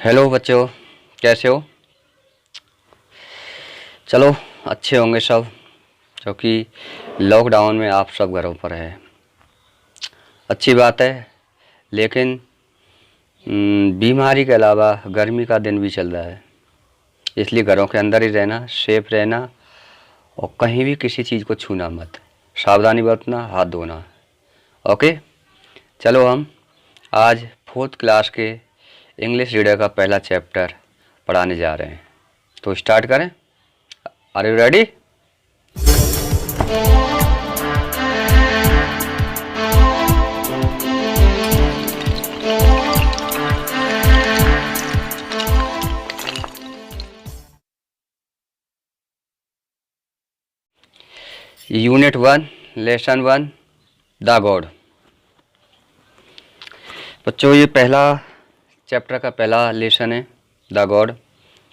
Hello बच्चों, कैसे हो? चलो, अच्छे होंगे सब, क्योंकि लॉकडाउन में आप सब घरों पर हैं। अच्छी बात है, लेकिन बीमारी के अलावा गर्मी का दिन भी चल रहा है, इसलिए घरों के अंदर ही रहना, सेफ रहना और कहीं भी किसी चीज़ को छूना मत। सावधानी बरतना, हाथ धोना। ओके, चलो हम आज 4th क्लास के इंग्लिश रीडर का पहला चैप्टर पढ़ाने जा रहे हैं। तो स्टार्ट करें। Are you ready? Unit 1, lesson 1, the God. बच्चों, ये पहला चैप्टर का पहला लेसन है, द गॉड।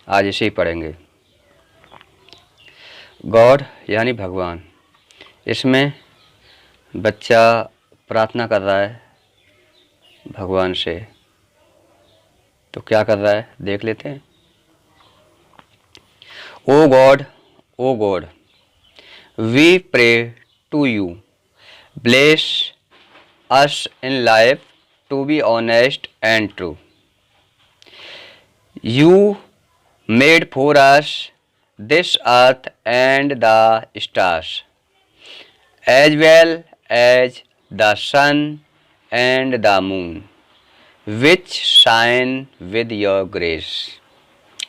आज इसे ही पढ़ेंगे। गॉड यानी भगवान। इसमें बच्चा प्रार्थना कर रहा है भगवान से। तो क्या कर रहा है, देख लेते हैं। O God, we pray to you, bless us in life to be honest and true. You made for us this earth and the stars, as well as the sun and the moon, which shine with your grace.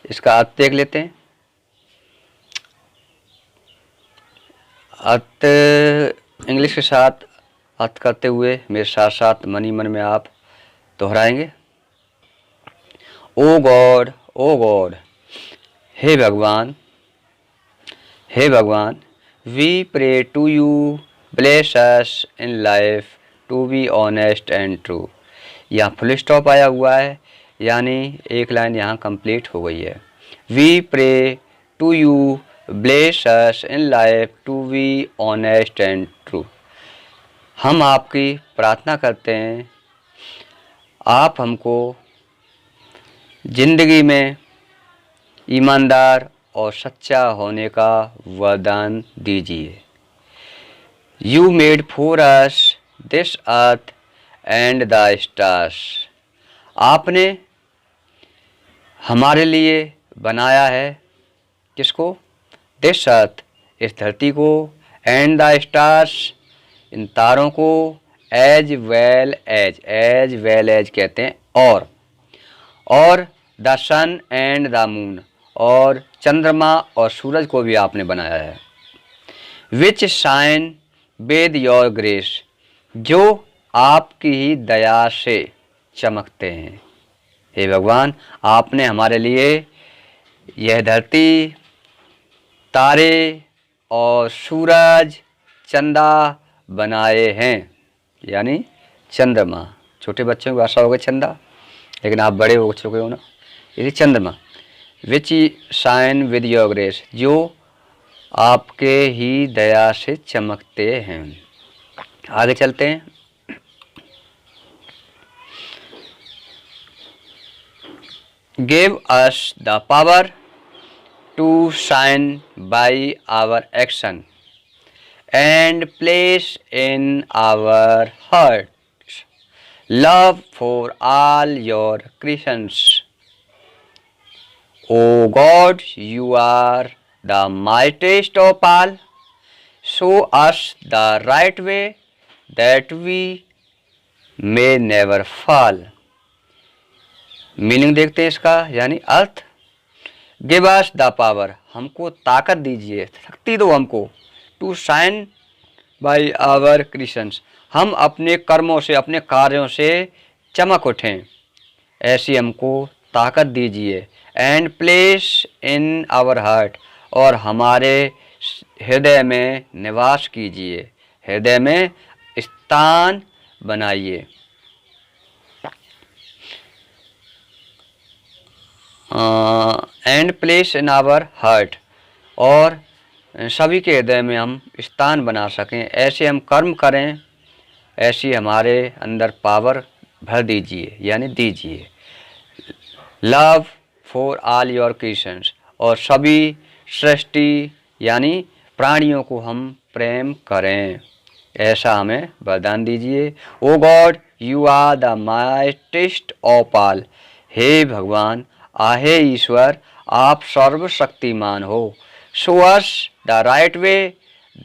इसका अर्थ देख लेते हैं। अर्थ English के साथ अर्थ करते हुए मेरे साथ साथ मन ही मन में आप दोहराएंगे। ओ गॉड, हे भगवान, we pray to you, bless us in life to be honest and true. यहाँ फुल स्टॉप आया हुआ है, यानी एक लाइन यहाँ कंप्लीट हो गई है। We pray to you, bless us in life to be honest and true. हम आपकी प्रार्थना करते हैं, आप हमको जिंदगी में ईमानदार और सच्चा होने का वरदान दीजिए। You made for us this earth and the stars. आपने हमारे लिए बनाया है किसको? दिस अर्थ, इस धरती को, एंड द स्टार्स, इन तारों को, एज वेल एज कहते हैं, और the sun and the moon, और चंद्रमा और सूरज को भी आपने बनाया है। Which shine with your grace, जो आपकी ही दया से चमकते हैं। हे भगवान, आपने हमारे लिए यह धरती, तारे और सूरज, चंदा बनाए हैं, यानी चंद्रमा। छोटे बच्चों की भाषा हो गई चंदा, लेकिन आप बड़े हो चुके हो ना, यदि चंद्रमा। विच शाइन विद योर ग्रेस, जो आपके ही दया से चमकते हैं। आगे चलते हैं। Give us the power to shine by our action and place in our heart love for all your creations. O God, you are the mightiest of all. Show us the right way that we may never fall. Meaning देखते हैं इसका, यानी अर्थ। Give us the power, हमको ताकत दीजिए, शक्ति दो हमको। To shine by our creations, हम अपने कर्मों से, अपने कार्यों से चमक उठें, ऐसी हमको ताकत दीजिए। And place in our heart, और हमारे हृदय में निवास कीजिए, हृदय में स्थान बनाइए। And place in our heart, और सभी के हृदय में हम स्थान बना सकें, ऐसे हम कर्म करें, ऐसी हमारे अंदर पावर भर दीजिए, यानी दीजिए। Love for all your creations, और सभी सृष्टि यानी प्राणियों को हम प्रेम करें, ऐसा हमें वरदान दीजिए। O God you are the mightiest of all, हे भगवान, आहे ईश्वर, आप सर्वशक्तिमान हो। Show us the right way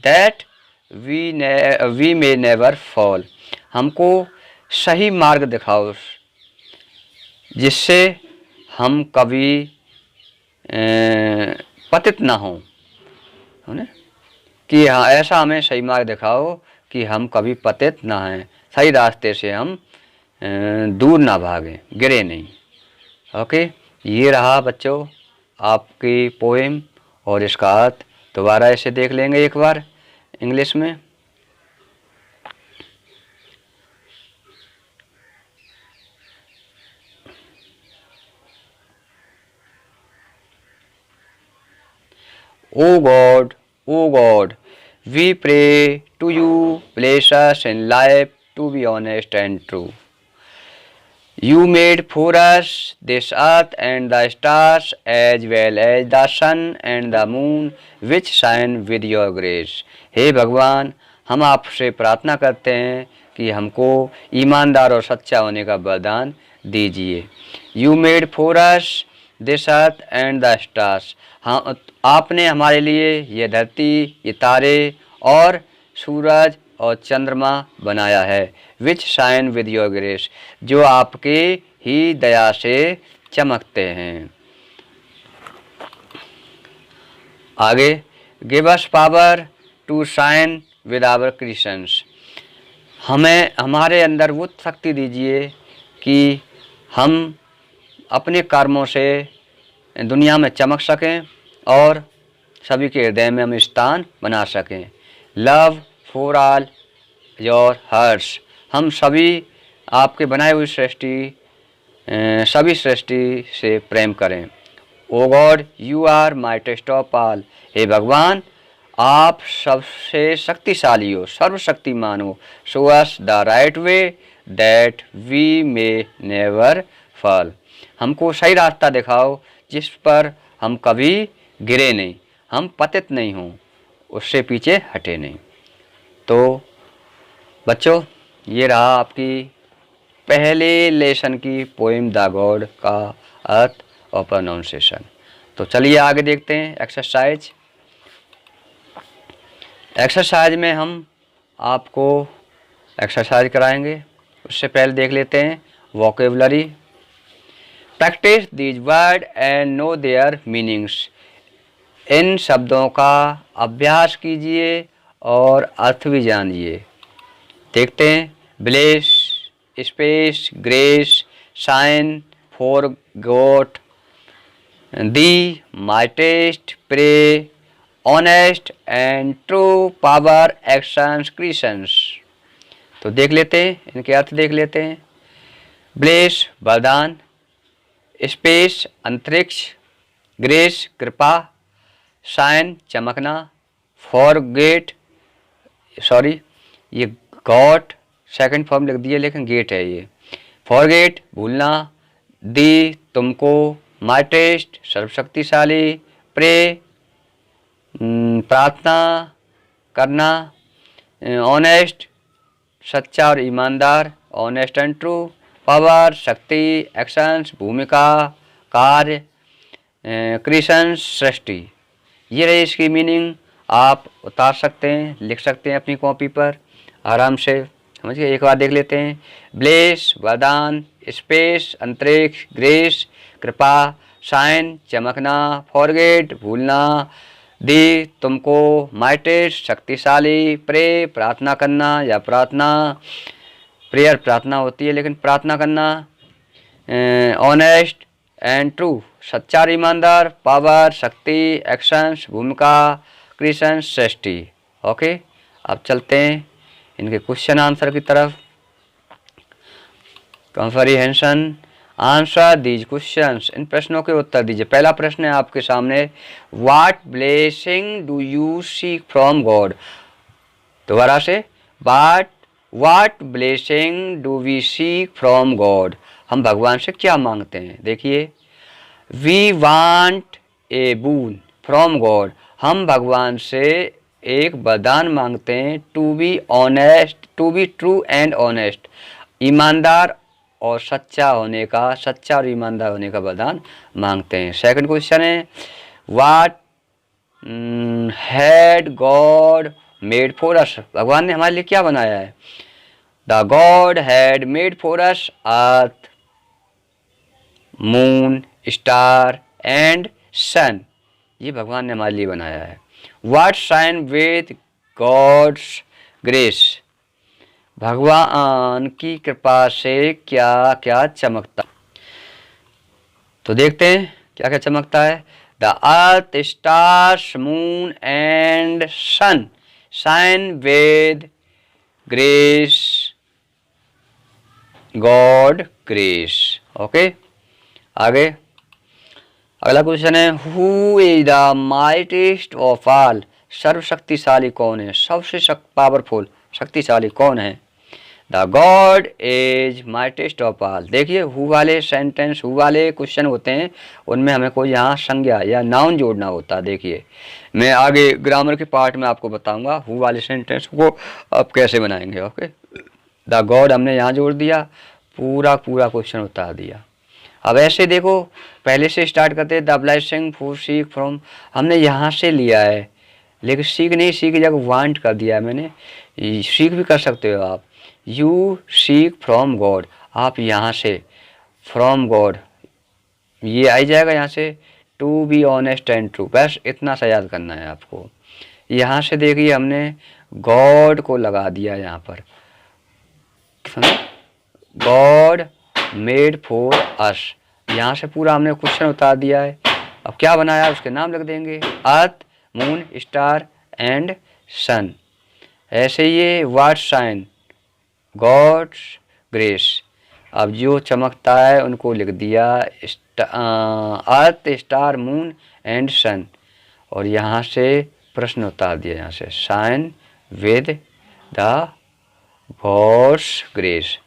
that we may never fall, हमको सही मार्ग दिखाओ जिससे हम कभी पतित ना हों, है ना, कि हाँ ऐसा हमें सही मार्ग दिखाओ कि हम कभी पतित ना हैं, सही रास्ते से हम दूर ना भागें, गिरे नहीं। ओके, ये रहा बच्चों आपकी पोएम, और इसका अर्थ दोबारा इसे देख लेंगे एक बार इंग्लिश में। O God, we pray to you, bless us in life to be honest and true. You made for us this earth and the stars, as well as the sun and the moon, which shine with your grace. हे भगवान, हम आपसे प्रार्थना करते हैं कि हमको ईमानदार और सच्चा होने का वरदान दीजिए। You made for us this earth and the stars, हाँ आपने हमारे लिए ये धरती, ये तारे और सूरज और चंद्रमा बनाया है। Which shine with your grace, जो आपके ही दया से चमकते हैं। आगे, give us power to shine with our creations, हमें हमारे अंदर वो शक्ति दीजिए कि हम अपने कर्मों से दुनिया में चमक सकें और सभी के हृदय में हम स्थान बना सकें। Love for all your hearts, हम सभी आपके बनाए हुई सभी सृष्टि से प्रेम करें। O God you are mightiest of all, हे भगवान आप सबसे शक्तिशाली हो, सर्वशक्तिमान हो। Show us the right way that we may never fall, हमको सही रास्ता दिखाओ जिस पर हम कभी गिरे नहीं, हम पतित नहीं हों, उससे पीछे हटे नहीं। तो बच्चों ये रहा आपकी पहले लेसन की पोएम द गॉड का अर्थ और प्रोनाउंसिएशन। तो चलिए आगे देखते हैं एक्सरसाइज। एक्सरसाइज में हम आपको एक्सरसाइज कराएंगे, उससे पहले देख लेते हैं vocabulary. Practice these word and know their meanings, इन शब्दों का अभ्यास कीजिए और अर्थ भी जानिए। देखते हैं, bless, space, grace, shine, for God, thee, mightiest, pray, honest and true, power, actions, creations. तो देख लेते हैं, इनके अर्थ देख लेते हैं। ब्लेस वरदान, स्पेस अंतरिक्ष, ग्रेस कृपा, शाइन चमकना, फॉरगेट सॉरी ये गॉट सेकंड फॉर्म लिख दिए लेकिन गेट है ये, फॉरगेट भूलना, दी तुमको, माइटेस्ट सर्वशक्तिशाली, प्रे प्रार्थना करना, ऑनेस्ट सच्चा और ईमानदार, ऑनेस्ट एंड ट्रू, पावर शक्ति, एक्शंस भूमिका कार्य, क्रिएशंस सृष्टि। ये रही इसकी मीनिंग, आप उतार सकते हैं, लिख सकते हैं अपनी कॉपी पर आराम से, समझिए। एक बार देख लेते हैं। ब्लेस वरदान, स्पेस अंतरिक्ष, ग्रेस कृपा, शाइन चमकना, फॉरगेट भूलना, दी तुमको, माइटेस्ट शक्तिशाली, प्रे प्रार्थना करना या प्रार्थना, प्रेयर प्रार्थना होती है लेकिन प्रार्थना करना, ऑनेस्ट एंड ट्रू सच्चा और ईमानदार, पावर शक्ति, एक्शंस भूमिका, क्रिएशंस सृष्टि। ओके, अब चलते हैं इनके क्वेश्चन आंसर की तरफ। कॉम्प्रिहेंशन, आंसर दीज क्वेश्चंस, इन प्रश्नों के उत्तर दीजिए। पहला प्रश्न है आपके सामने, what blessing do you seek from God. दोबारा से, what blessing do we seek from God, हम भगवान से क्या मांगते हैं। देखिए we want a boon from God, हम भगवान से एक वरदान मांगते हैं। To be honest, to be true and honest, ईमानदार और सच्चा होने का, सच्चा और ईमानदार होने का वरदान मांगते हैं। सेकंड क्वेश्चन है what had God made for us, भगवान ने हमारे लिए क्या बनाया है। The God had made for us earth, moon, star and sun, ये भगवान ने हमारे लिए बनाया है। What shine with God's grace, भगवान की कृपा से क्या क्या चमकता, तो देखते हैं क्या क्या चमकता है। The earth, stars, moon and sun shine with grace, God grace. Okay, आगे अगला क्वेश्चन है who is the mightiest of all, सर्वशक्तिशाली कौन है, सबसे पावरफुल शक्तिशाली कौन है। The God is mightiest of all, देखिए हु वाले सेंटेंस, हु वाले क्वेश्चन होते हैं उनमें हमें कोई यहाँ संज्ञा या नाउन जोड़ना होता है। देखिए मैं आगे ग्रामर के पार्ट में आपको बताऊंगा हु वाले सेंटेंस को आप कैसे बनाएंगे। ओके, द गॉड हमने यहाँ जोड़ दिया, पूरा पूरा क्वेश्चन उतार दिया। अब ऐसे देखो पहले से स्टार्ट करते हैं। The blessing for seek from, हमने यहाँ से लिया है लेकिन सीख नहीं, सीख की जगह वांट कर दिया है मैंने, सीख भी कर सकते हो आप। यू सीक फ्रॉम गॉड, आप यहाँ से फ्रॉम गॉड ये आ जाएगा यहाँ से। To be honest and true, बस इतना सा याद करना है आपको। यहाँ से देखिए हमने गॉड को लगा दिया यहाँ पर, गॉड मेड फॉर अस, यहाँ से पूरा हमने क्वेश्चन उतार दिया है। अब क्या बनाया उसके नाम लिख देंगे, अर्थ, मून, स्टार एंड सन। ऐसे ये व्हाट शाइन, गॉड्स ग्रेस, अब जो चमकता है उनको लिख दिया अर्थ, स्टार, मून एंड सन, और यहाँ से प्रश्न उतार दिया यहाँ से shine with the gods grace.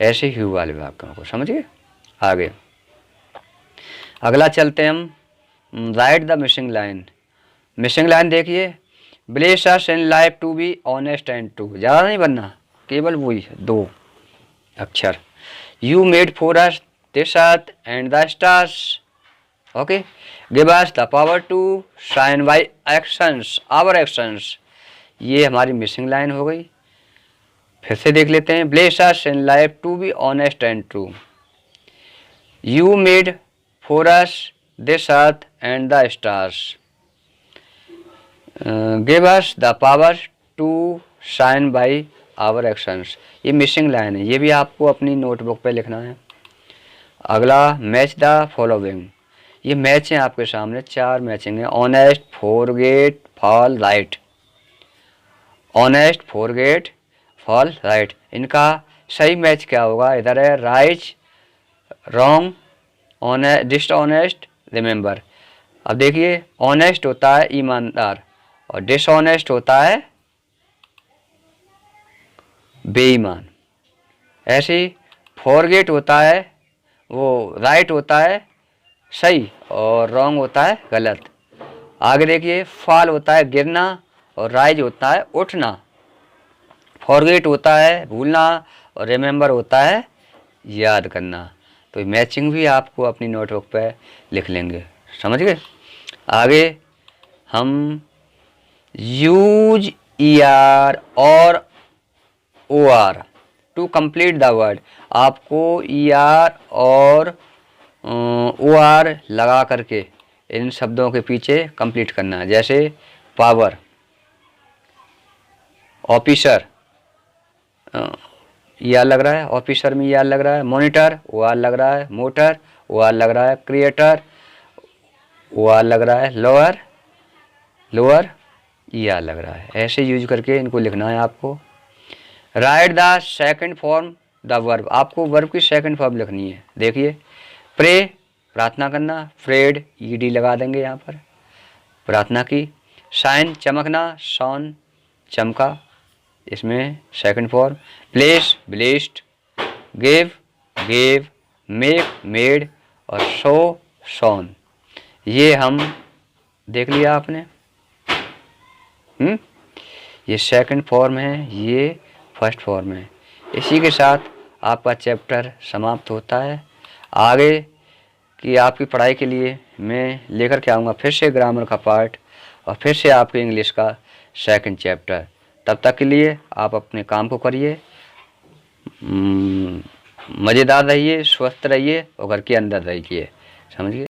ऐसे ही वाले वाक्यों को समझिए। आगे अगला चलते हैं हम, right the missing line. Missing line देखिए, bless us in life to be honest and true, ज़्यादा नहीं बनना, केवल वही दो अक्षर। You made for us this earth and the stars, okay, give us the power to shine by actions, our actions, ये हमारी मिसिंग लाइन हो गई। फिर से देख लेते हैं, bless us in life to be honest and true, you made for us this earth and the stars, give us the power to shine by our actions, ये मिसिंग लाइन है, ये भी आपको अपनी नोटबुक पे लिखना है। अगला मैच द फॉलोइंग, ये मैच है आपके सामने, चार मैचिंग है। Honest, forget, fall, right, honest, forget, fall, right, इनका सही मैच क्या होगा, इधर है right, wrong, honest, dishonest, remember. अब देखिए ऑनेस्ट होता है ईमानदार और डिसऑनेस्ट होता है बेईमान। ऐसे ही फॉरगेट होता है, वो राइट होता है सही और रॉन्ग होता है गलत। आगे देखिए फॉल होता है गिरना और राइज होता है उठना। फॉरगेट होता है भूलना और रिमेंबर होता है याद करना। तो मैचिंग भी आपको अपनी नोटबुक पे लिख लेंगे, समझ गए। आगे हम यूज ER और OR to complete the word, आपको ER और OR लगा करके इन शब्दों के पीछे कंप्लीट करना है। जैसे पावर, ऑफिसर, ER लग रहा है, ऑफिसर में ER लग रहा है। मॉनिटर, OR लग रहा है। मोटर, OR लग रहा है। क्रिएटर, OR लग रहा है। लोअर, लोअर, ER लग रहा है। ऐसे यूज करके इनको लिखना है आपको। Right the second form the verb, आपको वर्ब की सेकंड फॉर्म लिखनी है। देखिए प्रे, प्रार्थना करना। फ्रेड, ED लगा देंगे यहाँ पर, प्रार्थना की। शाइन, चमकना। शॉन, चमका, इसमें second form. Place, blessed. Give, gave. Make, made और शो, शॉन। ये हम देख लिया आपने। ये सेकंड फॉर्म है, ये फर्स्ट फॉर्म है। इसी के साथ आपका चैप्टर समाप्त होता है। आगे की आपकी पढ़ाई के लिए मैं लेकर के आऊँगा फिर से ग्रामर का पार्ट और फिर से आपके इंग्लिश का सेकंड चैप्टर। तब तक के लिए आप अपने काम को करिए, मज़ेदार रहिए, स्वस्थ रहिए और घर के अंदर रहिए। समझिए।